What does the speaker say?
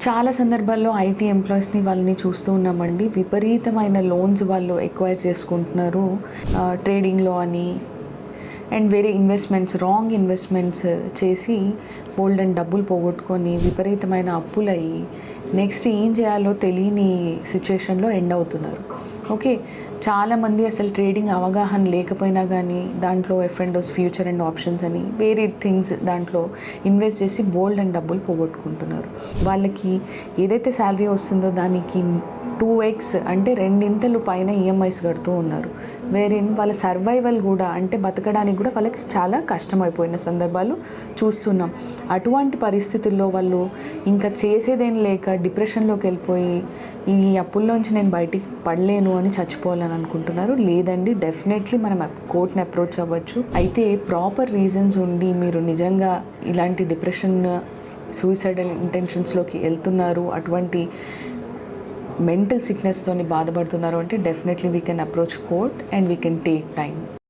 చాలా సందర్భాల్లో ఐటీ ఎంప్లాయీస్ని వాళ్ళని చూస్తూ ఉన్నామండి. విపరీతమైన లోన్స్ వాళ్ళు ఎక్వైర్ చేసుకుంటున్నారు. ట్రేడింగ్‌లో అని అండ్ వేరే ఇన్వెస్ట్మెంట్స్, రాంగ్ ఇన్వెస్ట్మెంట్స్ చేసి బోలెడన్ని డబ్బులు పోగొట్టుకొని విపరీతమైన అప్పులయ్యి నెక్స్ట్ ఏం చేయాలో తెలియని సిచ్యుయేషన్లో ఎండ్ అవుతున్నారు. ఓకే. చాలామంది అసలు ట్రేడింగ్ అవగాహన లేకపోయినా కానీ దాంట్లో ఎఫ్&ఓస్, ఫ్యూచర్ అండ్ ఆప్షన్స్ అని వేరే థింగ్స్ దాంట్లో ఇన్వెస్ట్ చేసి బోల్డ్ డబ్బులు పోగొట్టుకుంటున్నారు. వాళ్ళకి ఏదైతే శాలరీ వస్తుందో దానికి 2x అంటే రెండింతలు పైన ఈఎంఐస్ కడుతూ ఉన్నారు. వేరిన్ వాళ్ళ సర్వైవల్ కూడా అంటే బతకడానికి కూడా వాళ్ళకి చాలా కష్టమైపోయిన సందర్భాలు చూస్తున్నాం. అటువంటి పరిస్థితుల్లో వాళ్ళు ఇంకా చేసేదేం లేక డిప్రెషన్లోకి వెళ్ళిపోయి ఈ అప్పుల్లోంచి నేను బయటికి పడలేను అని చచ్చిపోవాలని అనుకుంటున్నారు. లేదండి, డెఫినెట్లీ మనం కోర్ట్ని అప్రోచ్ అవ్వచ్చు. అయితే ప్రాపర్ రీజన్స్ ఉండి మీరు నిజంగా ఇలాంటి డిప్రెషన్, సూసైడల్ ఇంటెన్షన్స్లోకి వెళ్తున్నారు, అటువంటి మెంటల్ సిక్నెస్తోని బాధపడుతున్నారు అంటే definitely we can approach court and we can take time.